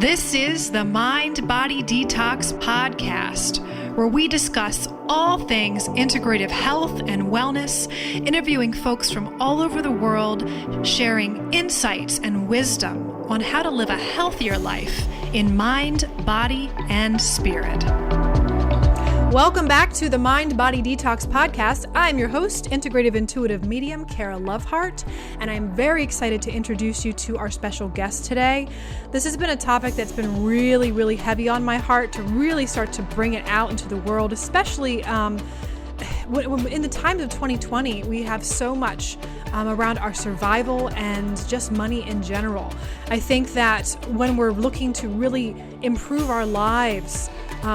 This is the Mind Body Detox podcast, where we discuss all things integrative health and wellness, interviewing folks from all over the world, sharing insights and wisdom on how to live a healthier life in mind, body, and spirit. Welcome back to the Mind Body Detox podcast. I'm your host, Integrative Intuitive Medium, Michele Lovehart, and I'm very excited to introduce you to our special guest today. This has been a topic that's been really, really heavy on my heart to really start to bring it out into the world, especially in the times of 2020. We have so much around our survival and just money in general. I think that when we're looking to really improve our lives,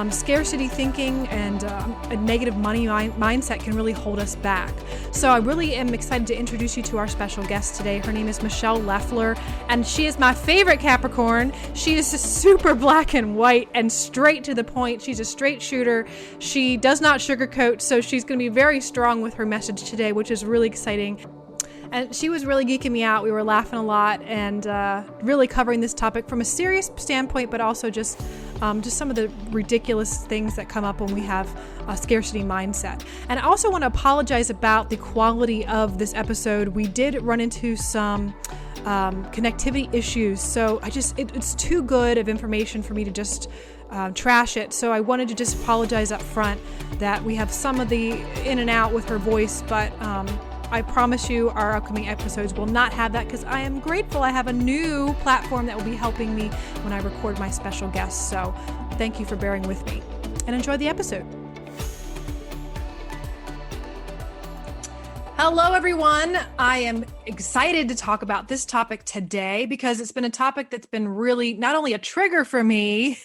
scarcity thinking and a negative money mindset can really hold us back. So I really am excited to introduce you to our special guest today. Her name is Michele Lefler, and she is my favorite Capricorn. She is super black and white and straight to the point. She's a straight shooter. She does not sugarcoat, so she's going to be very strong with her message today, which is really exciting. And she was really geeking me out. We were laughing a lot and really covering this topic from a serious standpoint, but also just some of the ridiculous things that come up when we have a scarcity mindset. And I also want to apologize about the quality of this episode. We did run into some connectivity issues, so it's too good of information for me to just trash it. So I wanted to just apologize up front that we have some of the in and out with her voice, but I promise you our upcoming episodes will not have that, because I am grateful I have a new platform that will be helping me when I record my special guests. So thank you for bearing with me and enjoy the episode. Hello, everyone. I am excited to talk about this topic today because it's been a topic that's been really not only a trigger for me,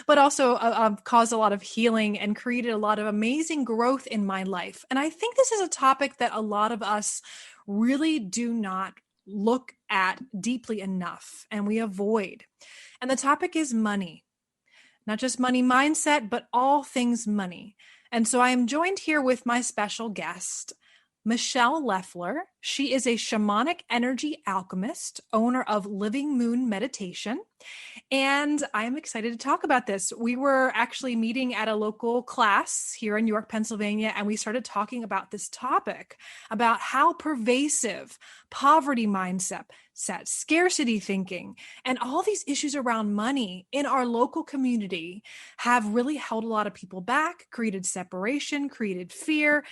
but also caused a lot of healing and created a lot of amazing growth in my life. And I think this is a topic that a lot of us really do not look at deeply enough, and we avoid. And the topic is money, not just money mindset, but all things money. And so I am joined here with my special guest, Michele Lefler. She is a Shamanic Energy Alchemist, owner of Living Moon Meditation, and I'm excited to talk about this. We were actually meeting at a local class here in York, Pennsylvania, and we started talking about this topic, about how pervasive poverty mindset, scarcity thinking, and all these issues around money in our local community have really held a lot of people back, created separation, created fear,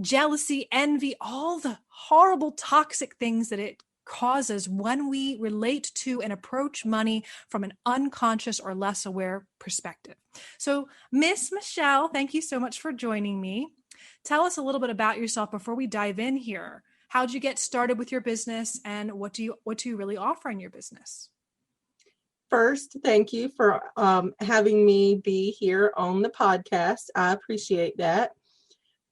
jealousy, envy, all the horrible toxic things that it causes when we relate to and approach money from an unconscious or less aware perspective. So, Miss Michele, thank you so much for joining me. Tell us a little bit about yourself before we dive in here. How'd you get started with your business, and what do you really offer in your business? First, thank you for having me be here on the podcast. I appreciate that.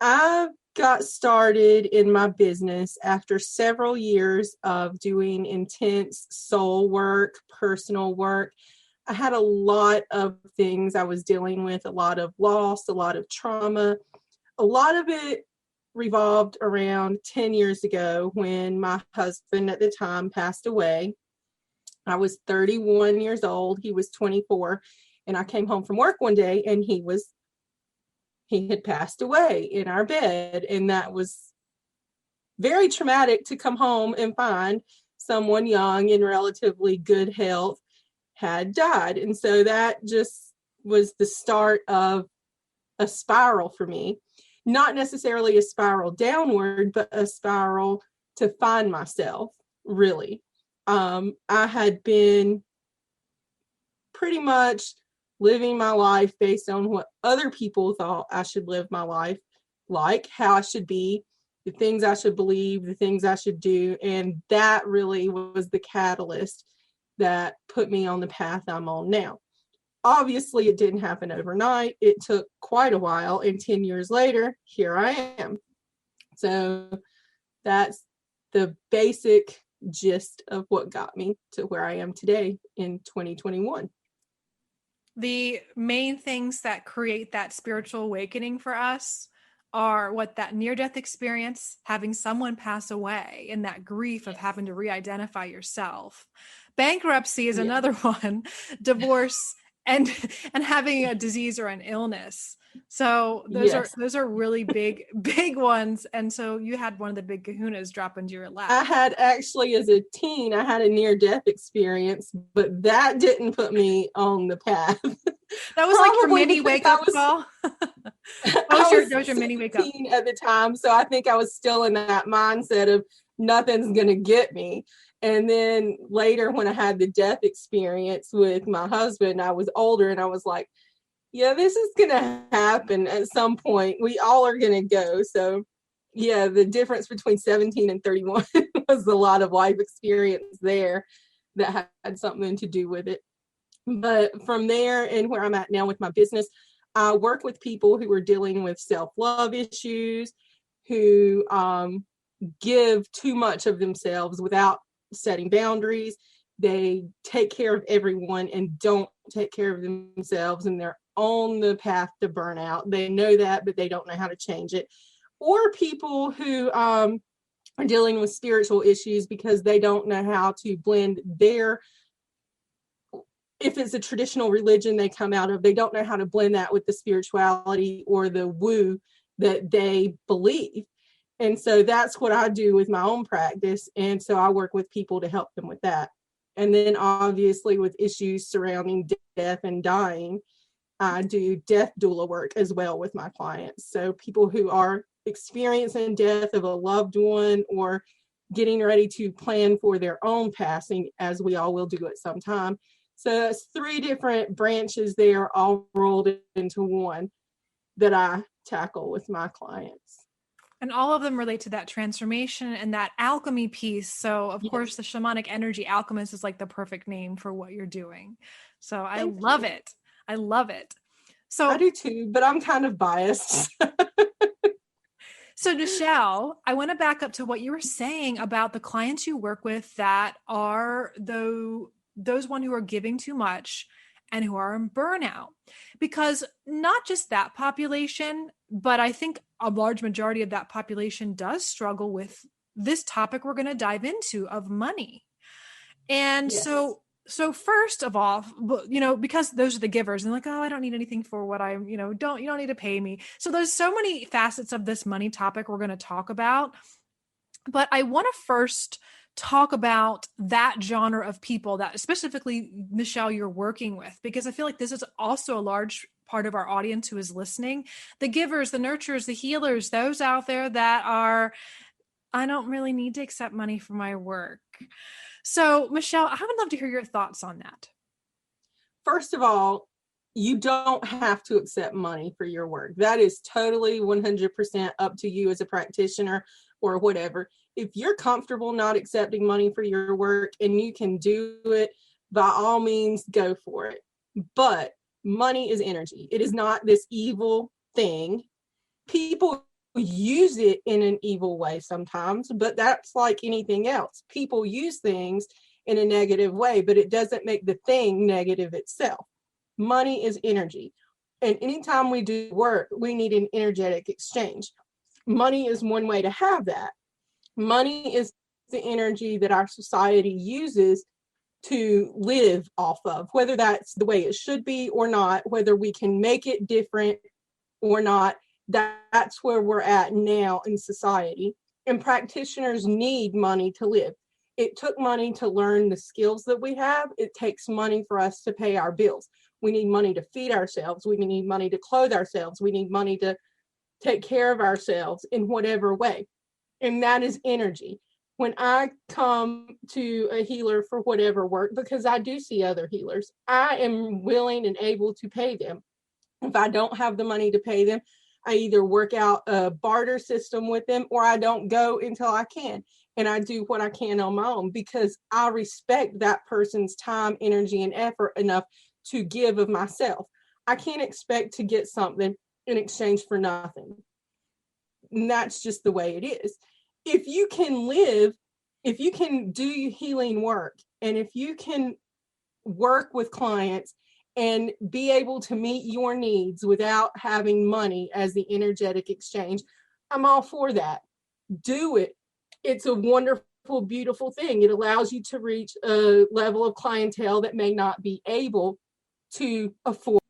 I got started in my business after several years of doing intense soul work, personal work. I had a lot of things I was dealing with, a lot of loss, a lot of trauma. A lot of it revolved around 10 years ago when my husband at the time passed away. I was 31 years old. He was 24. And I came home from work one day and he had passed away in our bed. And that was very traumatic to come home and find someone young in relatively good health had died. And so that just was the start of a spiral for me. Not necessarily a spiral downward, but a spiral to find myself, really. I had been pretty much living my life based on what other people thought I should live my life like, how I should be, the things I should believe, the things I should do. And that really was the catalyst that put me on the path I'm on now. Obviously, it didn't happen overnight. It took quite a while. And 10 years later, here I am. So that's the basic gist of what got me to where I am today in 2021. The main things that create that spiritual awakening for us are what that near-death experience, having someone pass away, and that grief of having to re-identify yourself. Bankruptcy is another one, divorce, and having a disease or an illness. So those are really big ones. And so you had one of the big kahunas drop into your lap. I had actually, as a teen, I had a near-death experience, but that didn't put me on the path. That was like your mini wake-up call? That was your mini wake-up at the time, so I think I was still in that mindset of nothing's going to get me. And then later, when I had the death experience with my husband, I was older and I was like, yeah, this is going to happen at some point. We all are going to go. So yeah, the difference between 17 and 31 was a lot of life experience there that had something to do with it. But from there and where I'm at now with my business, I work with people who are dealing with self-love issues, who give too much of themselves without setting boundaries. They take care of everyone and don't take care of themselves, and they're on the path to burnout. They know that, but they don't know how to change it. Or people who are dealing with spiritual issues because they don't know how to blend their, if it's a traditional religion they come out of, they don't know how to blend that with the spirituality or the woo that they believe. And so that's what I do with my own practice. And so I work with people to help them with that. And then obviously with issues surrounding death and dying, I do death doula work as well with my clients. So people who are experiencing death of a loved one or getting ready to plan for their own passing, as we all will do at some time. So it's 3 different branches there, all rolled into one, that I tackle with my clients. And all of them relate to that transformation and that alchemy piece. So of course, the Shamanic Energy Alchemist is like the perfect name for what you're doing. So I love it. I love it. So I do too, but I'm kind of biased. So Michele, I want to back up to what you were saying about the clients you work with that are those one who are giving too much and who are in burnout, because not just that population, but I think a large majority of that population does struggle with this topic we're going to dive into of money. And so first of all, because those are the givers and like, oh, I don't need anything for what I'm, you don't need to pay me. So there's so many facets of this money topic we're going to talk about, but I want to first talk about that genre of people that specifically, Michele, you're working with, because I feel like this is also a large part of our audience who is listening. The givers, the nurturers, the healers, those out there that are, I don't really need to accept money for my work. So Michele, I would love to hear your thoughts on that. First of all, you don't have to accept money for your work. That is totally 100% up to you as a practitioner or whatever. If you're comfortable not accepting money for your work and you can do it, by all means, go for it. But money is energy. It is not this evil thing. People use it in an evil way sometimes, but that's like anything else. People use things in a negative way, but it doesn't make the thing negative itself. Money is energy. And anytime we do work, we need an energetic exchange. Money is one way to have that. Money is the energy that our society uses to live off of, whether that's the way it should be or not, whether we can make it different or not. That's where we're at now in society. And practitioners need money to live. It took money to learn the skills that we have. It takes money for us to pay our bills. We need money to feed ourselves. We need money to clothe ourselves. We need money to take care of ourselves in whatever way. And that is energy. When I come to a healer for whatever work, because I do see other healers, I am willing and able to pay them. If I don't have the money to pay them, I either work out a barter system with them or I don't go until I can. And I do what I can on my own because I respect that person's time, energy, and effort enough to give of myself. I can't expect to get something in exchange for nothing. And that's just the way it is. If you can live, if you can do healing work, and if you can work with clients and be able to meet your needs without having money as the energetic exchange, I'm all for that. Do it. It's a wonderful, beautiful thing. It allows you to reach a level of clientele that may not be able to afford.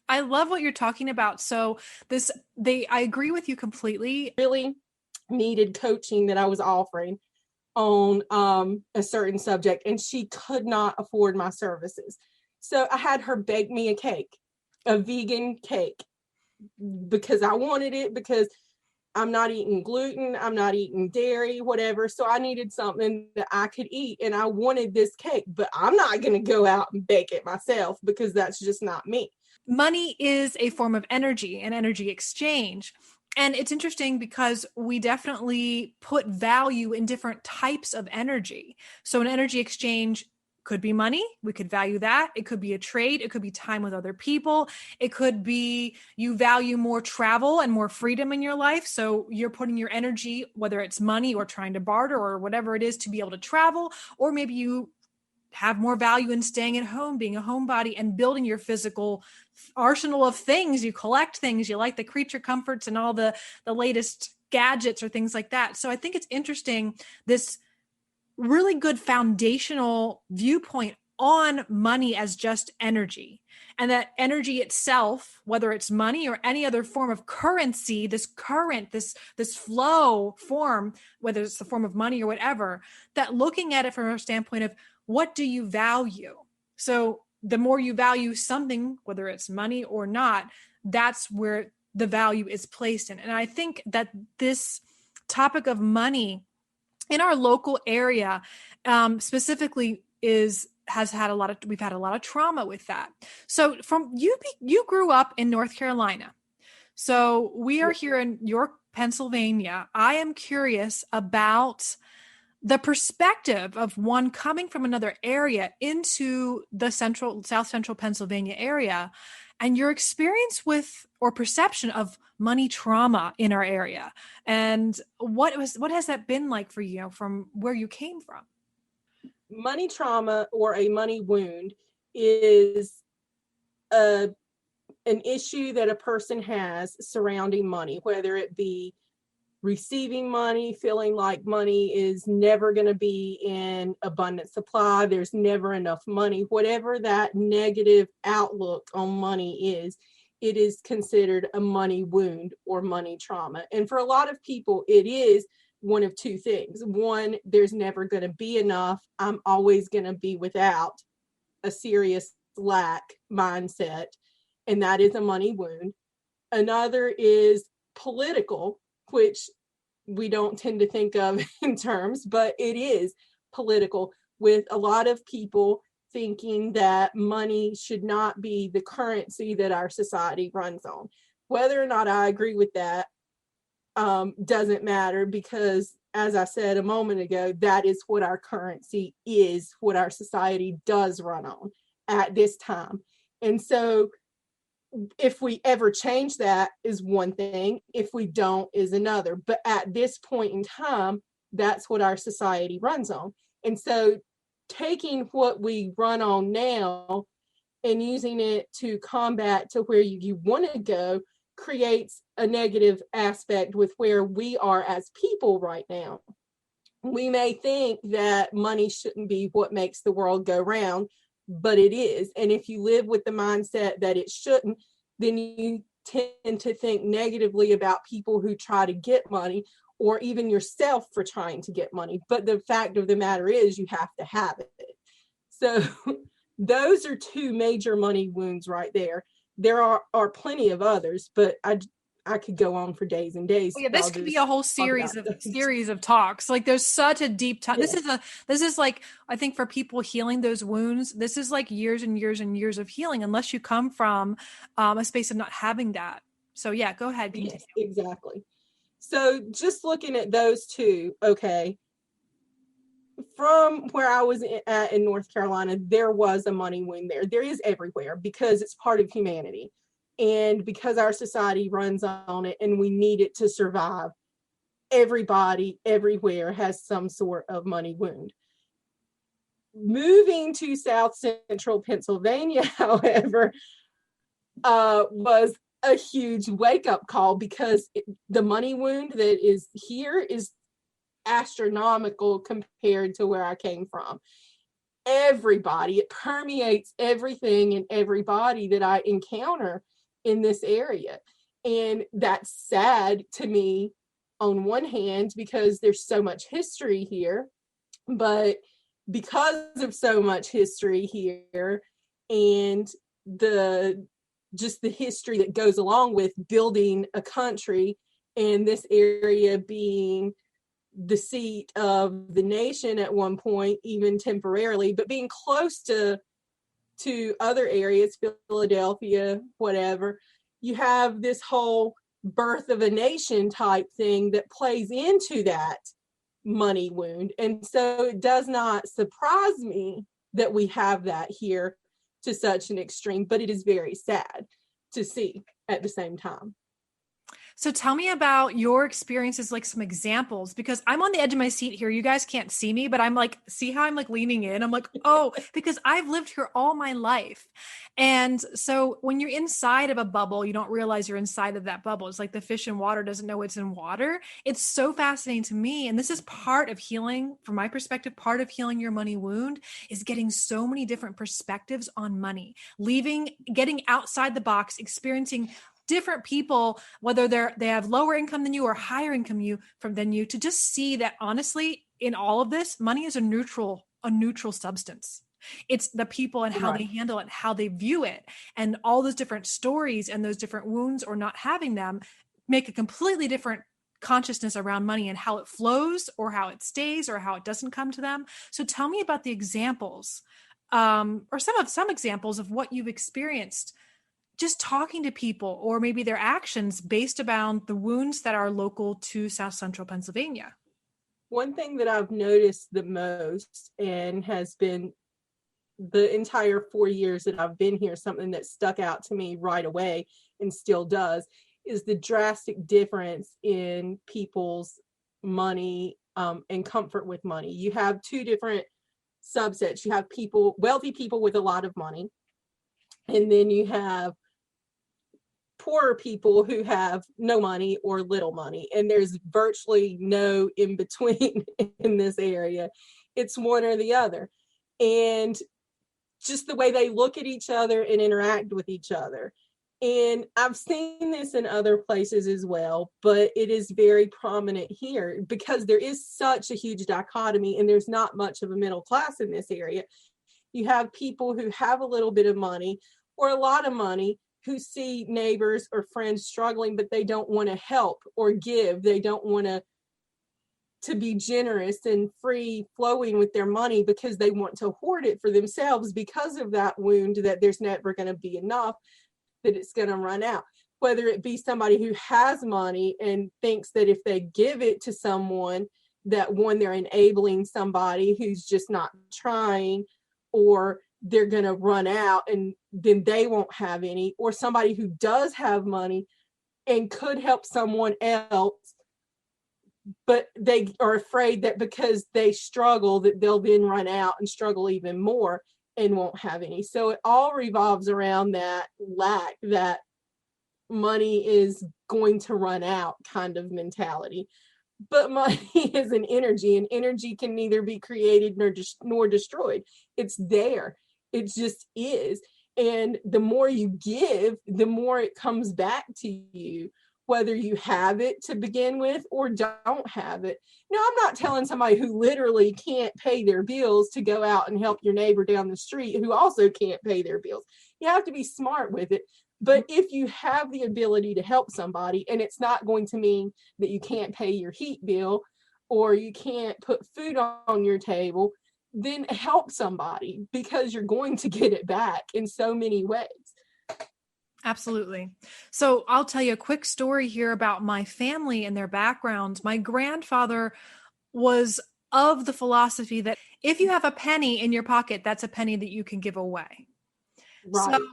I love what you're talking about. So I agree with you completely. Really needed coaching that I was offering on a certain subject, and she could not afford my services. So I had her bake me a cake, a vegan cake, because I wanted it, because I'm not eating gluten, I'm not eating dairy, whatever. So I needed something that I could eat, and I wanted this cake, but I'm not going to go out and bake it myself because that's just not me. Money is a form of energy and energy exchange. And it's interesting because we definitely put value in different types of energy. So an energy exchange could be money. We could value that. It could be a trade. It could be time with other people. It could be you value more travel and more freedom in your life. So you're putting your energy, whether it's money or trying to barter or whatever it is, to be able to travel. Or maybe you have more value in staying at home, being a homebody, and building your physical arsenal of things. You collect things, you like the creature comforts and all the latest gadgets or things like that. So I think it's interesting, this really good foundational viewpoint on money as just energy, and that energy itself, whether it's money or any other form of currency, this current, this flow form, whether it's the form of money or whatever, that looking at it from a standpoint of what do you value? So the more you value something, whether it's money or not, that's where the value is placed in. And I think that this topic of money in our local area, specifically, we've had a lot of trauma with that. So you grew up in North Carolina. So we are here in York, Pennsylvania. I am curious about the perspective of one coming from another area into the south central Pennsylvania area, and your experience with or perception of money trauma in our area. And what has that been like for you from where you came from? Money trauma, or a money wound, is an issue that a person has surrounding money, whether it be receiving money, feeling like money is never going to be in abundant supply, there's never enough money, whatever that negative outlook on money is, it is considered a money wound or money trauma. And for a lot of people, it is one of two things. One, there's never going to be enough. I'm always going to be without, a serious lack mindset. And that is a money wound. Another is political, which we don't tend to think of in terms, but it is political, with a lot of people thinking that money should not be the currency that our society runs on. Whether or not I agree with that doesn't matter, because as I said a moment ago, that is what our currency is, what our society does run on at this time. And so if we ever change that is one thing, if we don't is another. But at this point in time, that's what our society runs on. And so taking what we run on now and using it to combat to where you want to go creates a negative aspect with where we are as people right now. We may think that money shouldn't be what makes the world go round, but it is. And if you live with the mindset that it shouldn't, then you tend to think negatively about people who try to get money, or even yourself for trying to get money. But the fact of the matter is, you have to have it. So those are two major money wounds right there. There are plenty of others, but I could go on for days and days. Yeah, this could be a whole series of talks. Like, there's such a deep talk. Yes. This is like, I think for people healing those wounds, this is like years and years and years of healing, unless you come from a space of not having that. So yeah, go ahead. Continue. Yes, exactly. So just looking at those two, okay, from where I was in North Carolina, there was a money wound there. There is everywhere, because it's part of humanity. And because our society runs on it and we need it to survive, everybody everywhere has some sort of money wound. moving to South Central Pennsylvania, however, was a huge wake-up call, because the money wound that is here is astronomical compared to where I came from. Everybody, it permeates everything and everybody that I encounter in this area. And that's sad to me on one hand, because there's so much history here, but because of so much history here and the history that goes along with building a country, and this area being the seat of the nation at one point, even temporarily, but being close to other areas, Philadelphia, whatever, you have this whole birth of a nation type thing that plays into that money wound. And so it does not surprise me that we have that here to such an extreme, but it is very sad to see at the same time. So tell me about your experiences, like some examples, because I'm on the edge of my seat here. You guys can't see me, but I'm like, see how I'm like leaning in? I'm like, oh, because I've lived here all my life. And so when you're inside of a bubble, you don't realize you're inside of that bubble. It's like the fish in water doesn't know it's in water. It's so fascinating to me. And this is part of healing, from my perspective, part of healing your money wound is getting so many different perspectives on money, getting outside the box, experiencing different people, whether they have lower income than you or higher income than you, to just see that honestly, in all of this, money is a neutral substance. It's the people and how they handle it, how they view it, and all those different stories and those different wounds or not having them make a completely different consciousness around money and how it flows or how it stays or how it doesn't come to them. So tell me about the examples, or some examples of what you've experienced just talking to people, or maybe their actions based around the wounds that are local to South Central Pennsylvania. One thing that I've noticed the most, and has been the entire 4 years that I've been here, something that stuck out to me right away and still does, is the drastic difference in people's money and comfort with money. You have two different subsets. You have wealthy people with a lot of money, and then you have poorer people who have no money or little money, and there's virtually no in between in this area. It's one or the other, and just the way they look at each other and interact with each other. And I've seen this in other places as well, but it is very prominent here because there is such a huge dichotomy, and there's not much of a middle class in this area. You have people who have a little bit of money or a lot of money, who see neighbors or friends struggling, but they don't want to help or give. They don't want to be generous and free flowing with their money, because they want to hoard it for themselves because of that wound that there's never going to be enough, that it's going to run out. Whether it be somebody who has money and thinks that if they give it to someone, that one, they're enabling somebody who's just not trying, or they're going to run out and then they won't have any, or somebody who does have money and could help someone else, but they are afraid that because they struggle that they'll then run out and struggle even more and won't have any. So it all revolves around that lack, that money is going to run out kind of mentality. But money is an energy, and energy can neither be created nor destroyed. It's there. It just is. And the more you give, the more it comes back to you, whether you have it to begin with or don't have it. Now, I'm not telling somebody who literally can't pay their bills to go out and help your neighbor down the street who also can't pay their bills. You have to be smart with it. But if you have the ability to help somebody, and it's not going to mean that you can't pay your heat bill or you can't put food on your table, then help somebody, because you're going to get it back in so many ways. Absolutely. So I'll tell you a quick story here about my family and their backgrounds. My grandfather was of the philosophy that if you have a penny in your pocket, that's a penny that you can give away. Right. So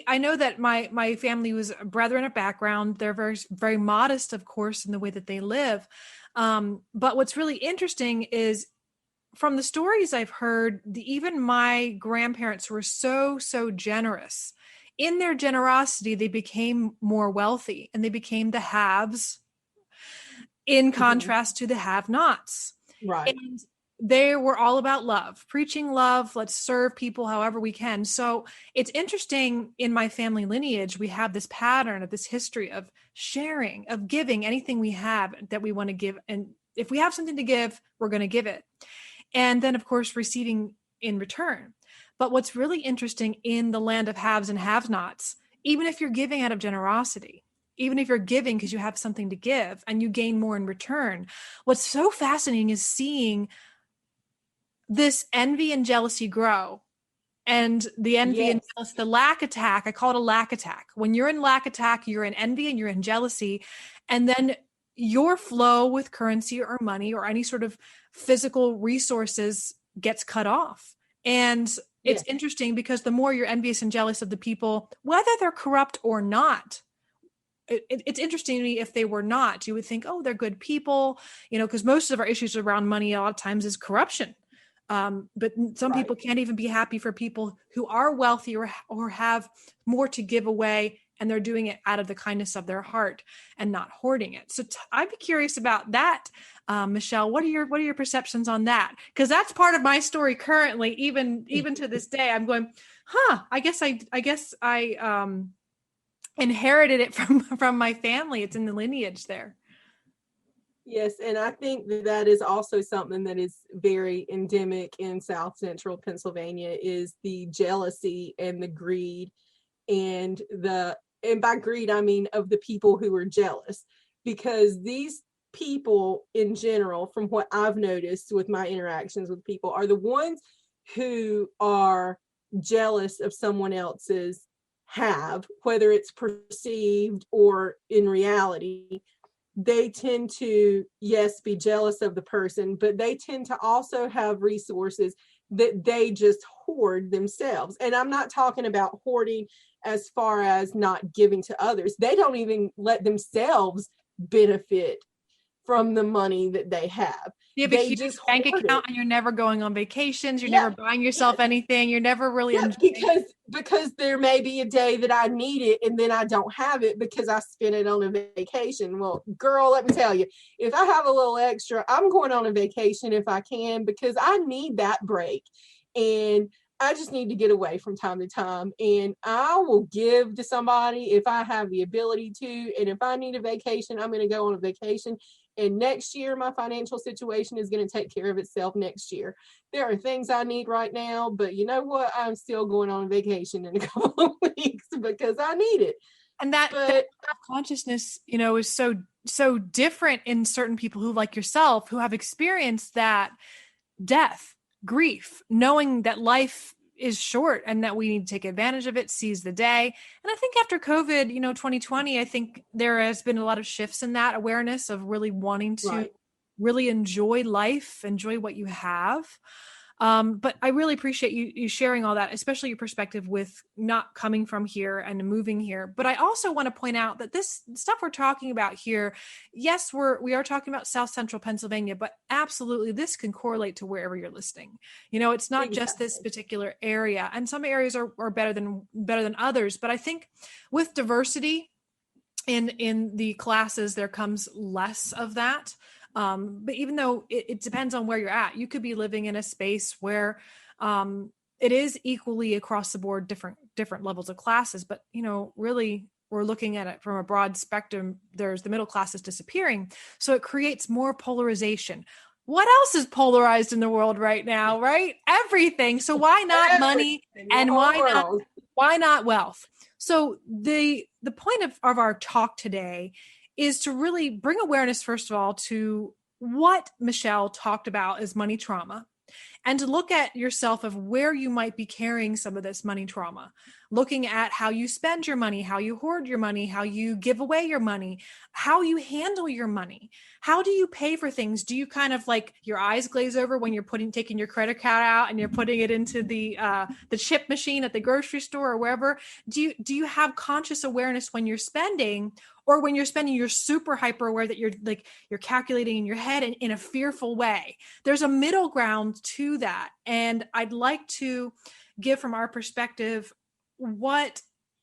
I know that my family was brethren of background. They're very, very modest, of course, in the way that they live. But what's really interesting is from the stories I've heard, even my grandparents were so generous. In their generosity, they became more wealthy and they became the haves in contrast to the have-nots. Right. And they were all about love, preaching love. Let's serve people however we can. So it's interesting, in my family lineage, we have this pattern of this history of sharing, of giving anything we have that we want to give. And if we have something to give, we're going to give it. And then, of course, receiving in return. But what's really interesting in the land of haves and have-nots, even if you're giving out of generosity, even if you're giving because you have something to give and you gain more in return, what's so fascinating is seeing this envy and jealousy grow. And the envy and jealousy, the lack attack, I call it a lack attack. When you're in lack attack, you're in envy and you're in jealousy. And then your flow with currency or money or any sort of physical resources gets cut off. And it's interesting because the more you're envious and jealous of the people, whether they're corrupt or not, it's interesting to me. If they were not, you would think, oh, they're good people, because most of our issues around money a lot of times is corruption. But some people can't even be happy for people who are wealthy or have more to give away, and they're doing it out of the kindness of their heart and not hoarding it. So I'd be curious about that. Michele, what are your perceptions on that? Because that's part of my story currently, even to this day. I'm going, I guess I inherited it from my family. It's in the lineage there. Yes, and I think that is also something that is very endemic in South Central Pennsylvania, is the jealousy and the greed, and by greed I mean of the people who are jealous, because these people in general, from what I've noticed with my interactions with people, are the ones who are jealous of someone else's whether it's perceived or in reality. They tend to, be jealous of the person, but they tend to also have resources that they just hoard themselves. And I'm not talking about hoarding as far as not giving to others. They don't even let themselves benefit from the money that they have. You have a huge bank account and you're never going on vacations. You're never buying yourself anything. You're never really enjoying. Because there may be a day that I need it and then I don't have it because I spent it on a vacation. Well, girl, let me tell you, if I have a little extra, I'm going on a vacation if I can, because I need that break. And I just need to get away from time to time, and I will give to somebody if I have the ability to. And if I need a vacation, I'm going to go on a vacation. And next year, my financial situation is going to take care of itself next year. There are things I need right now, but you know what? I'm still going on vacation in a couple of weeks because I need it. And that consciousness, is so different in certain people who, like yourself, who have experienced that death, grief, knowing that life is short and that we need to take advantage of it, seize the day. And I think after COVID, 2020, I think there has been a lot of shifts in that awareness of really wanting to really enjoy life, enjoy what you have. But I really appreciate you sharing all that, especially your perspective with not coming from here and moving here. But I also want to point out that this stuff we're talking about here, yes, we are talking about South Central Pennsylvania, but absolutely this can correlate to wherever you're listening. It's not just this particular area, and some areas are better than others. But I think with diversity in the classes, there comes less of that. But even though it depends on where you're at, you could be living in a space where it is equally across the board, different levels of classes. But, really, we're looking at it from a broad spectrum. There's the middle class is disappearing. So it creates more polarization. What else is polarized in the world right now, right? Everything. So why not money, and why not wealth? So the point of our talk today is to really bring awareness, first of all, to what Michele talked about as money trauma, and to look at yourself of where you might be carrying some of this money trauma, looking at how you spend your money, how you hoard your money, how you give away your money, how you handle your money. How do you pay for things? Do you kind of like your eyes glaze over when you're taking your credit card out and you're putting it into the chip machine at the grocery store or wherever? Do you have conscious awareness when you're spending, or when you're spending, you're super hyper aware that you're calculating in your head in a fearful way? There's a middle ground to that. And I'd like to give from our perspective what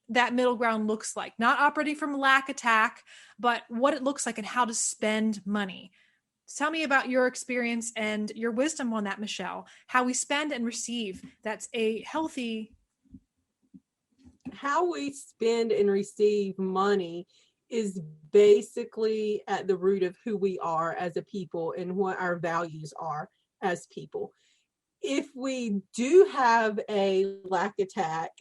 that middle ground looks like, not operating from lack attack, but what it looks like and how to spend money. Tell me about your experience and your wisdom on that, Michele, how we spend and receive. That's a healthy. How we spend and receive money is basically at the root of who we are as a people and what our values are as people. If we do have a lack attack,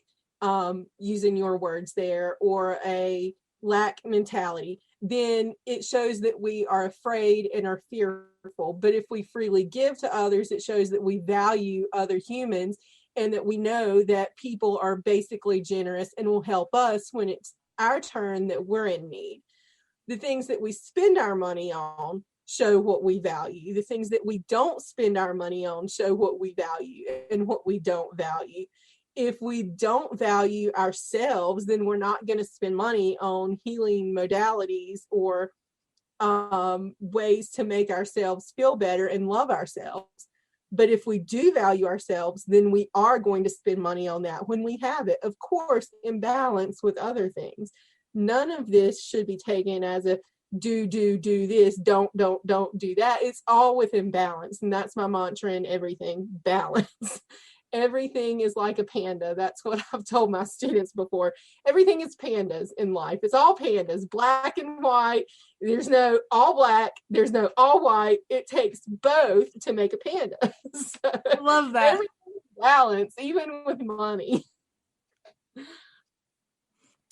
using your words there, or a lack mentality, then it shows that we are afraid and are fearful. But if we freely give to others, it shows that we value other humans and that we know that people are basically generous and will help us when it's our turn that we're in need. The things that we spend our money on show what we value. The things that we don't spend our money on show what we value and what we don't value. If we don't value ourselves, then we're not going to spend money on healing modalities or ways to make ourselves feel better and love ourselves. But if we do value ourselves, then we are going to spend money on that when we have it, of course, in balance with other things. None of this should be taken as a do this, don't do that. It's all within balance. And that's my mantra in everything: balance. Everything is like a panda. That's what I've told my students before. Everything is pandas in life. It's all pandas, black and white. There's no all black. There's no all white. It takes both to make a panda. So I love that. everything is balance, even with money.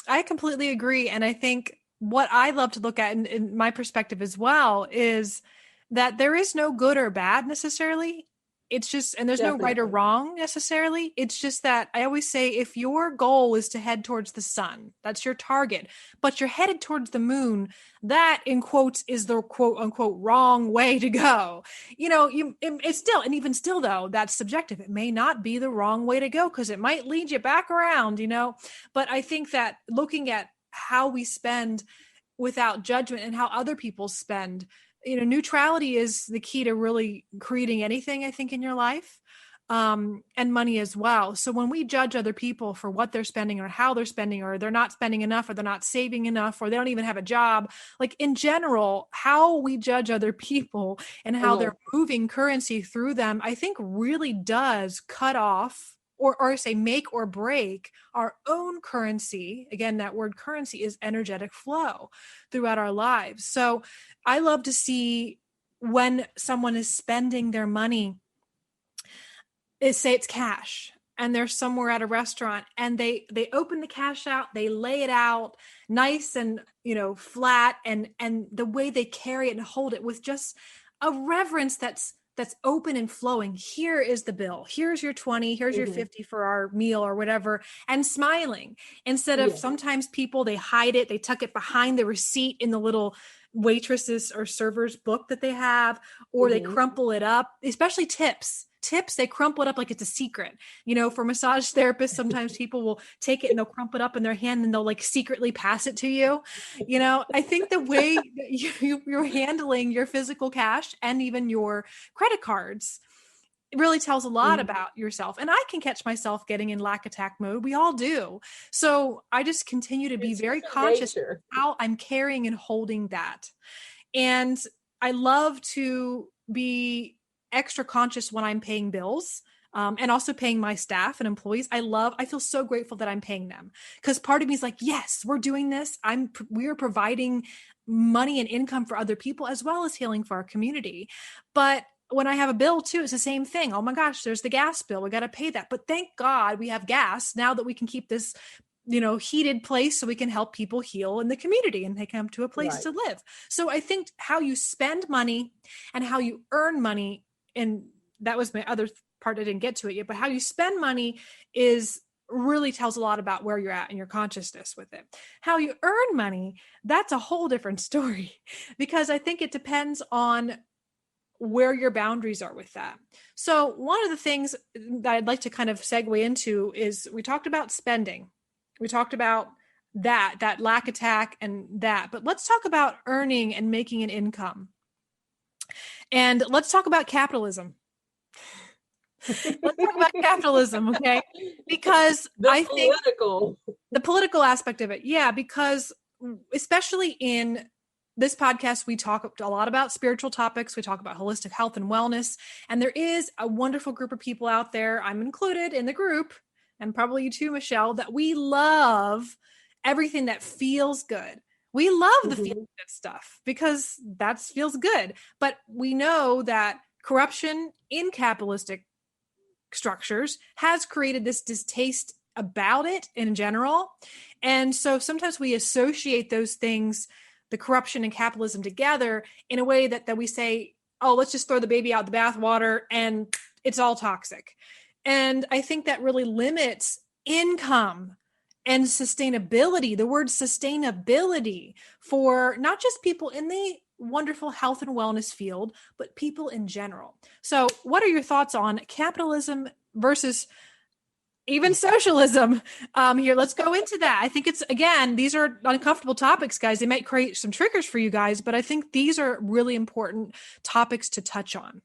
I completely agree. And I think what I love to look at in my perspective as well is that there is no good or bad necessarily. It's just, and there's Definitely. no right or wrong necessarily. It's just that I always say, if your goal is to head towards the sun, that's your target, but you're headed towards the moon, that in quotes is the quote unquote wrong way to go. It's still, and even still though, that's subjective. It may not be the wrong way to go because it might lead you back around, but I think that looking at how we spend without judgment and how other people spend, neutrality is the key to really creating anything, I think, in your life, and money as well. So when we judge other people for what they're spending or how they're spending, or they're not spending enough, or they're not saving enough, or they don't even have a job, like in general, how we judge other people and how they're moving currency through them, I think really does cut off or say make or break our own currency. Again, that word currency is energetic flow throughout our lives. So I love to see when someone is spending their money, say it's cash, and they're somewhere at a restaurant and they open the cash out, they lay it out nice and, flat, and the way they carry it and hold it with just a reverence that's open and flowing. Here is the bill. Here's your 20. Here's your 50 for our meal or whatever. And smiling instead of sometimes people, they hide it. They tuck it behind the receipt in the little waitresses or servers book that they have, or they crumple it up, especially tips, they crumple it up like it's a secret. For massage therapists, sometimes people will take it and they'll crumple it up in their hand and they'll like secretly pass it to you. I think the way that you're handling your physical cash and even your credit cards, it really tells a lot about yourself. And I can catch myself getting in lack attack mode. We all do. So I just continue to be very conscious of how I'm carrying and holding that. And I love to be extra conscious when I'm paying bills, and also paying my staff and employees. I feel so grateful that I'm paying them, because part of me is like, yes, we're doing this. We are providing money and income for other people as well as healing for our community. But when I have a bill too, it's the same thing. Oh my gosh, there's the gas bill. We got to pay that. But thank God we have gas now that we can keep this, heated place so we can help people heal in the community and they come to a place to live. So I think how you spend money and how you earn money, and that was my other part I didn't get to it yet, but how you spend money is really tells a lot about where you're at in your consciousness with it. How you earn money, that's a whole different story, because I think it depends on where your boundaries are with that. So one of the things that I'd like to kind of segue into is we talked about spending. We talked about that lack attack and that, but let's talk about earning and making an income. And let's talk about capitalism. Let's talk about capitalism, okay? Because I think the political aspect of it. Yeah, because especially in this podcast, we talk a lot about spiritual topics. We talk about holistic health and wellness. And there is a wonderful group of people out there, I'm included in the group, and probably you too, Michele, that we love everything that feels good. We love the feel good stuff because that feels good. But we know that corruption in capitalistic structures has created this distaste about it in general. And so sometimes we associate those things, the corruption and capitalism, together in a way that we say, oh, let's just throw the baby out the bathwater and it's all toxic. And I think that really limits income and sustainability, the word sustainability, for not just people in the wonderful health and wellness field, but people in general. So what are your thoughts on capitalism versus even socialism here? Let's go into that. I think it's, again, these are uncomfortable topics, guys. They might create some triggers for you guys, but I think these are really important topics to touch on.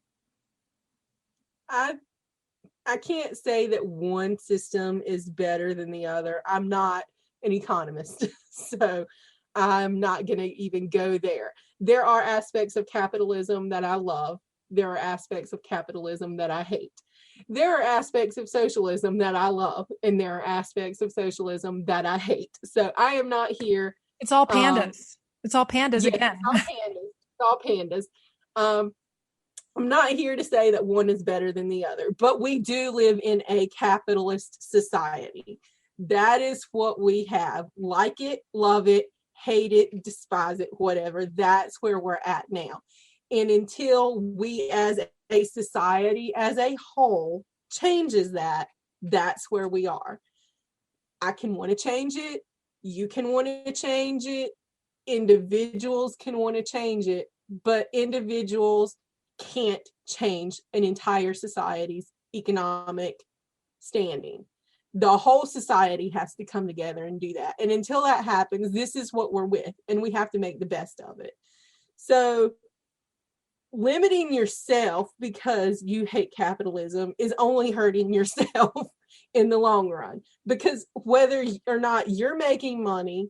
I can't say that one system is better than the other. I'm not an economist, so I'm not going to even go there. There are aspects of capitalism that I love. There are aspects of capitalism that I hate. There are aspects of socialism that I love, and there are aspects of socialism that I hate. So I am not here. It's all pandas. It's all pandas again. It's all pandas. I'm not here to say that one is better than the other, but we do live in a capitalist society. That is what we have. Like it, love it, hate it, despise it, whatever. That's where we're at now. And until we as a society as a whole changes that, that's where we are. I can want to change it. You can want to change it. Individuals can want to change it, but individuals can't change an entire society's economic standing. The whole society has to come together and do that. And until that happens, this is what we're with, and we have to make the best of it. So limiting yourself because you hate capitalism is only hurting yourself in the long run, because whether or not you're making money,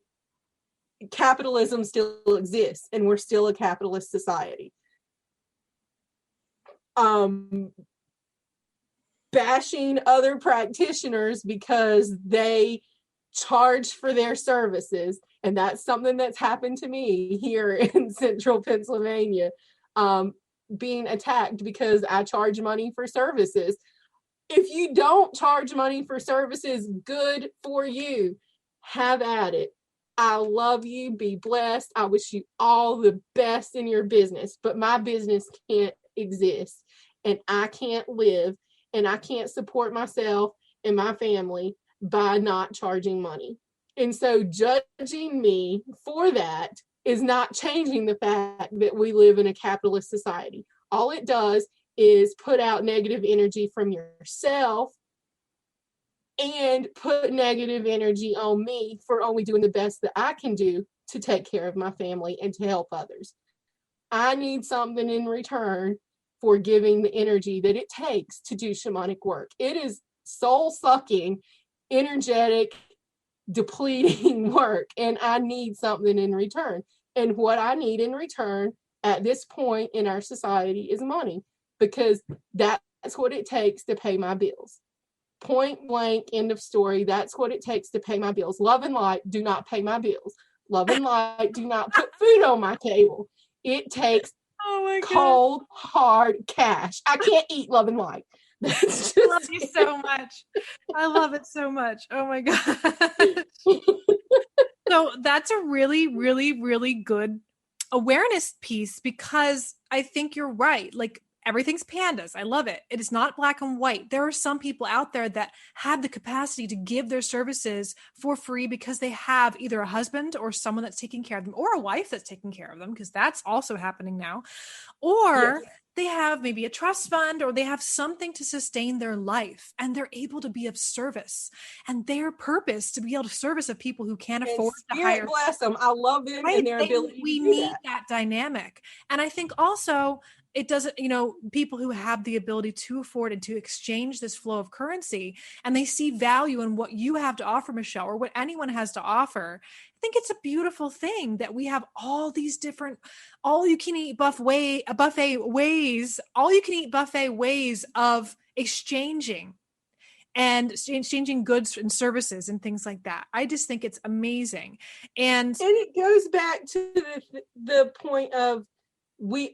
capitalism still exists, and we're still a capitalist society. Bashing other practitioners because they charge for their services, and that's something that's happened to me here in central Pennsylvania, being attacked because I charge money for services. If you don't charge money for services, good for you. Have at it. I love you. Be blessed. I wish you all the best in your business, but my business can't exist, and I can't live, and I can't support myself and my family by not charging money. And so judging me for that is not changing the fact that we live in a capitalist society. All it does is put out negative energy from yourself and put negative energy on me for only doing the best that I can do to take care of my family and to help others. I need something in return for giving the energy that it takes to do shamanic work. It is soul-sucking, energetic, depleting work, and I need something in return. And what I need in return at this point in our society is money, because that's what it takes to pay my bills. Point blank, end of story. That's what it takes to pay my bills. Love and light do not pay my bills. Love and light do not put food on my table. It takes cold, hard cash. I can't eat love and light. That's just I love you so much. I love it so much. Oh my God. So that's a really, really, really good awareness piece, because I think you're right. Like, everything's pandas. I love it. It is not black and white. There are some people out there that have the capacity to give their services for free because they have either a husband or someone that's taking care of them, or a wife that's taking care of them, because that's also happening now. Or they have maybe a trust fund, or they have something to sustain their life, and they're able to be of service, and their purpose to be able to service of people who can't afford to hire. Bless them. I love them and their ability we to do need that dynamic. And I think also it doesn't, people who have the ability to afford and to exchange this flow of currency, and they see value in what you have to offer, Michele, or what anyone has to offer. I think it's a beautiful thing that we have all these different, all you can eat buffet ways of exchanging goods and services and things like that. I just think it's amazing. And it goes back to the point of,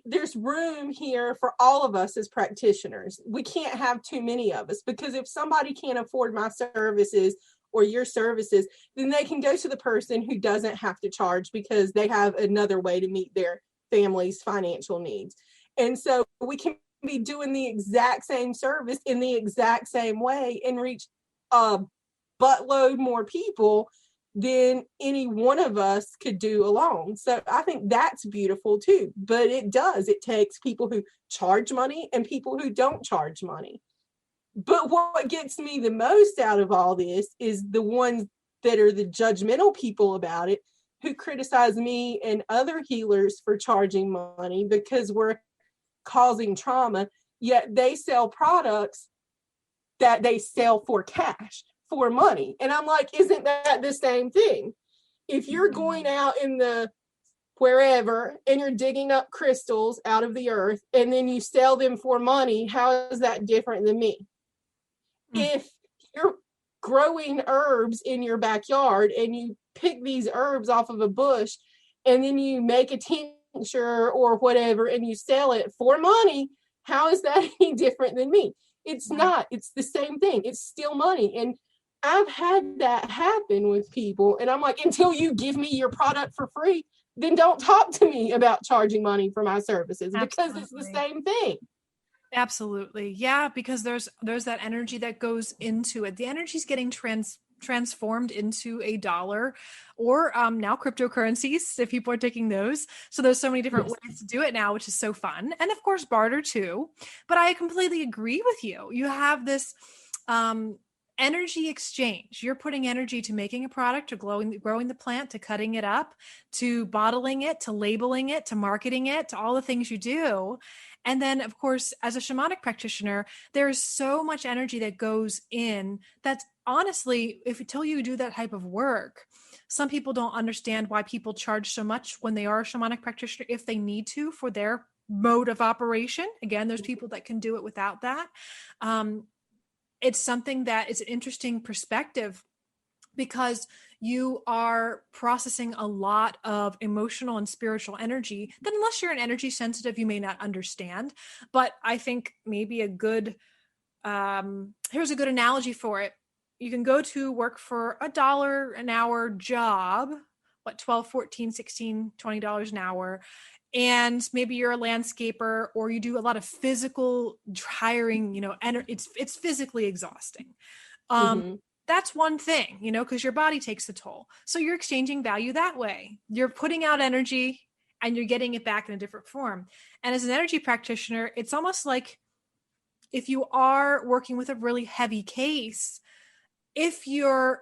there's room here for all of us as practitioners. We can't have too many of us, because if somebody can't afford my services or your services, then they can go to the person who doesn't have to charge because they have another way to meet their family's financial needs. And so we can be doing the exact same service in the exact same way and reach a buttload more people than any one of us could do alone. So I think that's beautiful too. But it takes people who charge money and people who don't charge money. But what gets me the most out of all this is the ones that are the judgmental people about it, who criticize me and other healers for charging money because we're causing trauma, yet they sell products that they sell for cash, for money. And I'm like, isn't that the same thing? If you're going out in the wherever and you're digging up crystals out of the earth and then you sell them for money, how is that different than me? If you're growing herbs in your backyard and you pick these herbs off of a bush and then you make a tincture or whatever and you sell it for money, how is that any different than me? It's not. It's the same thing. It's still money. And I've had that happen with people, and I'm like, until you give me your product for free, then don't talk to me about charging money for my services. Because it's the same thing. Absolutely. Yeah, because there's that energy that goes into it. The energy is getting transformed into a dollar, or now cryptocurrencies, if people are taking those. So there's so many different ways to do it now, which is so fun. And of course, barter too. But I completely agree with you. You have this energy exchange. You're putting energy to making a product, to growing the plant, to cutting it up, to bottling it, to labeling it, to marketing it, to all the things you do. And then, of course, as a shamanic practitioner, there's so much energy that goes in that, honestly, until you do that type of work, some people don't understand why people charge so much when they are a shamanic practitioner, if they need to, for their mode of operation. Again, there's people that can do it without that. It's something that is an interesting perspective, because you are processing a lot of emotional and spiritual energy that, unless you're an energy sensitive, you may not understand. But I think maybe here's a good analogy for it. You can go to work for $1 an hour job, $12, $14, $16, $20 an hour. And maybe you're a landscaper, or you do a lot of physical hiring, it's physically exhausting. That's one thing, because your body takes the toll. So you're exchanging value that way. You're putting out energy and you're getting it back in a different form. And as an energy practitioner, it's almost like, if you are working with a really heavy case, if you're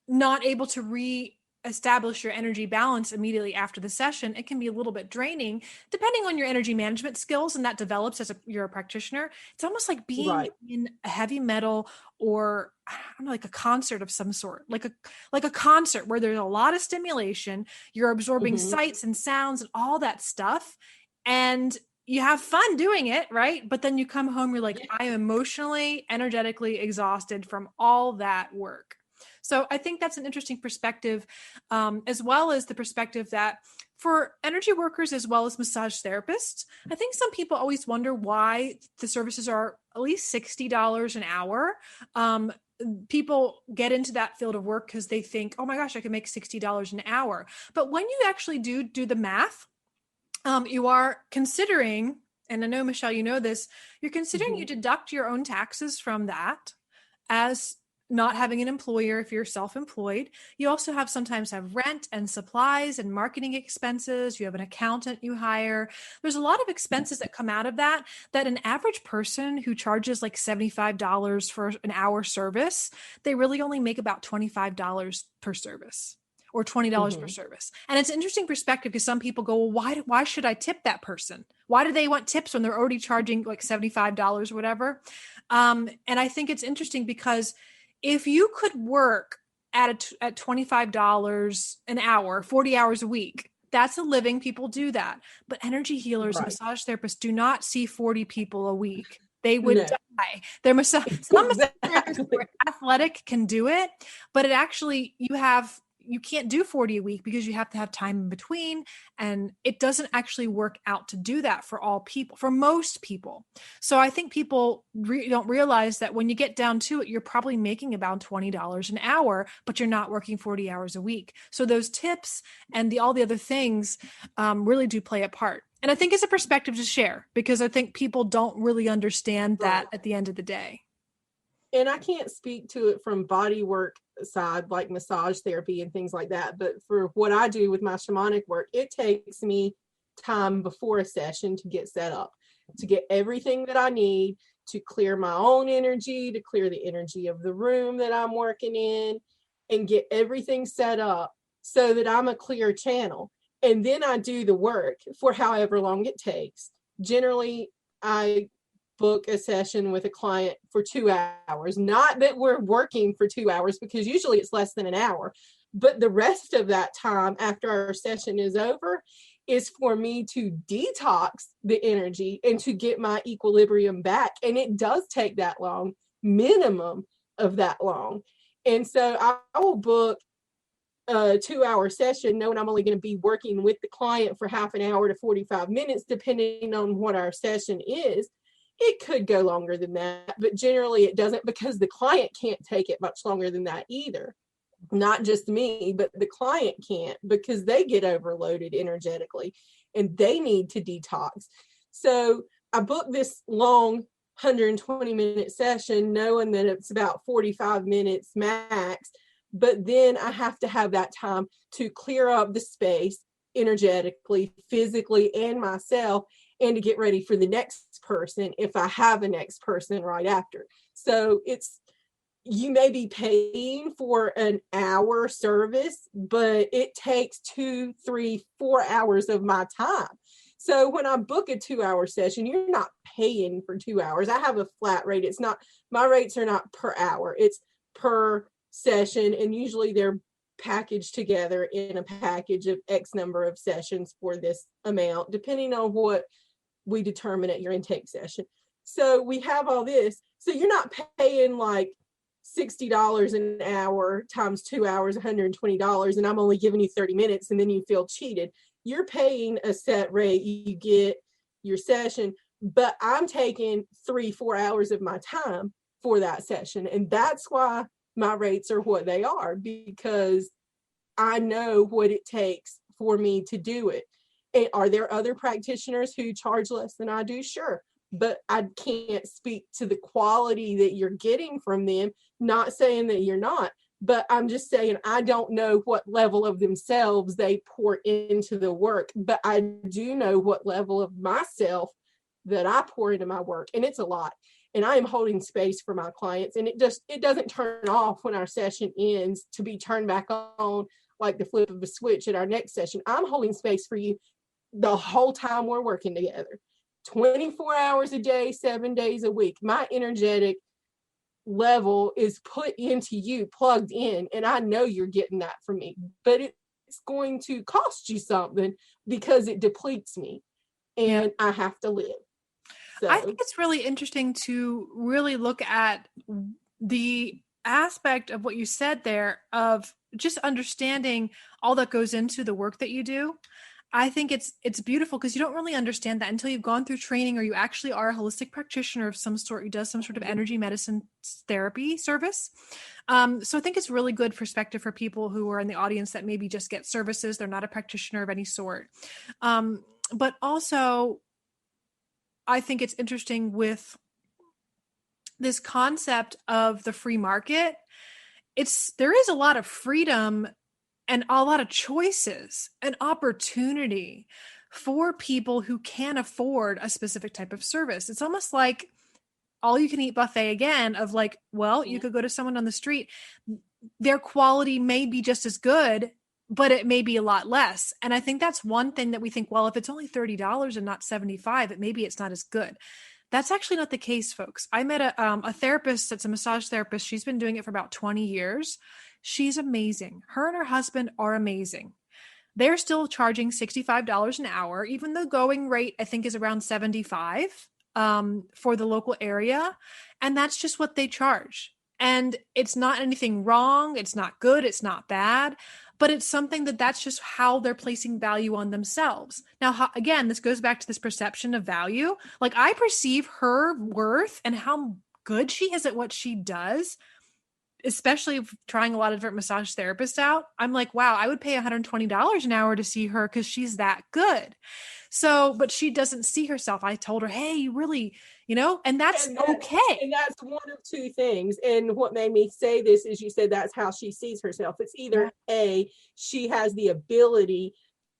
not able to establish your energy balance immediately after the session, it can be a little bit draining, depending on your energy management skills, and that develops as you're a practitioner. It's almost like being in a heavy metal, or I don't know, like a concert of some sort, like a concert where there's a lot of stimulation. You're absorbing sights and sounds and all that stuff, and you have fun doing it, right? But then you come home, you're like, I am emotionally, energetically exhausted from all that work. So I think that's an interesting perspective, as well as the perspective that for energy workers as well as massage therapists, I think some people always wonder why the services are at least $60 an hour. People get into that field of work because they think, oh my gosh, I can make $60 an hour. But when you actually do the math, you are considering and I know, Michele, you know this, you're considering Mhm. you deduct your own taxes from that as not having an employer if you're self-employed. You also sometimes have rent and supplies and marketing expenses. You have an accountant you hire. There's a lot of expenses that come out of that an average person who charges like $75 for an hour service, they really only make about $25 per service or $20 per Mhm. service. And it's an interesting perspective because some people go, well, why should I tip that person? Why do they want tips when they're already charging like $75 or whatever? And I think it's interesting because if you could work at $25 an hour, 40 hours a week, that's a living. People do that. But energy healers and Right. massage therapists do not see 40 people a week. They would No. die. Some massage therapists who Exactly. are athletic can do it, but it actually, you can't do 40 a week because you have to have time in between. And it doesn't actually work out to do that for all people, for most people. So I think people don't realize that when you get down to it, you're probably making about $20 an hour, but you're not working 40 hours a week. So those tips and all the other things really do play a part. And I think it's a perspective to share because I think people don't really understand that Right. at the end of the day. And I can't speak to it from body work side, like massage therapy and things like that. But for what I do with my shamanic work, it takes me time before a session to get set up, to get everything that I need, to clear my own energy, to clear the energy of the room that I'm working in, and get everything set up so that I'm a clear channel. And then I do the work for however long it takes. Generally, I book a session with a client for 2 hours. Not that we're working for 2 hours, because usually it's less than an hour. But the rest of that time after our session is over is for me to detox the energy and to get my equilibrium back. And it does take that long, minimum of that long. And so I will book a 2 hour session knowing I'm only going to be working with the client for half an hour to 45 minutes, depending on what our session is. It could go longer than that, but generally it doesn't, because the client can't take it much longer than that either. Not just me, but the client can't, because they get overloaded energetically and they need to detox. So I booked this long 120-minute session knowing that it's about 45 minutes max, but then I have to have that time to clear up the space energetically, physically, and myself, and to get ready for the next person if I have a next person right after. So you may be paying for an hour service, but it takes 2, 3, 4 hours of my time. So when I book a 2 hour session, you're not paying for 2 hours. I have a flat rate. My rates are not per hour, it's per session. And usually they're packaged together in a package of X number of sessions for this amount, depending on what we determine at your intake session. So we have all this. So you're not paying like $60 an hour times 2 hours, $120, and I'm only giving you 30 minutes and then you feel cheated. You're paying a set rate, you get your session, but I'm taking 3, 4 hours of my time for that session. And that's why my rates are what they are, because I know what it takes for me to do it. And are there other practitioners who charge less than I do? Sure. But I can't speak to the quality that you're getting from them. Not saying that you're not, but I'm just saying I don't know what level of themselves they pour into the work, but I do know what level of myself that I pour into my work. And it's a lot. And I am holding space for my clients. And it doesn't turn off when our session ends to be turned back on like the flip of a switch at our next session. I'm holding space for you the whole time we're working together. 24 hours a day, 7 days a week. My energetic level is put into you, plugged in, and I know you're getting that from me. But it's going to cost you something because it depletes me, and I have to live. So I think it's really interesting to really look at the aspect of what you said there of just understanding all that goes into the work that you do. I think it's beautiful because you don't really understand that until you've gone through training or you actually are a holistic practitioner of some sort who does some sort of energy medicine therapy service. So I think it's really good perspective for people who are in the audience that maybe just get services. They're not a practitioner of any sort. But also, I think it's interesting with this concept of the free market. There is a lot of freedom and a lot of choices and opportunity for people who can afford a specific type of service. It's almost like all you can eat buffet again, of like, well, you could go to someone on the street. Their quality may be just as good, but it may be a lot less. And I think that's one thing that we think, well, if it's only $30 and not $75, maybe it's not as good. That's actually not the case, folks. I met a therapist that's a massage therapist. She's been doing it for about 20 years. She's amazing. Her and her husband are amazing. They're still charging $65 an hour, even though going rate, I think, is around $75 for the local area. And that's just what they charge. And it's not anything wrong. It's not good. It's not bad. But it's something that's just how they're placing value on themselves. Now, again, this goes back to this perception of value. Like, I perceive her worth and how good she is at what she does, especially trying a lot of different massage therapists out. I'm like, wow, I would pay $120 an hour to see her because she's that good. So, but she doesn't see herself. I told her, hey, you really, and that's okay. And that's one of two things. And what made me say this is you said that's how she sees herself. It's either A, she has the ability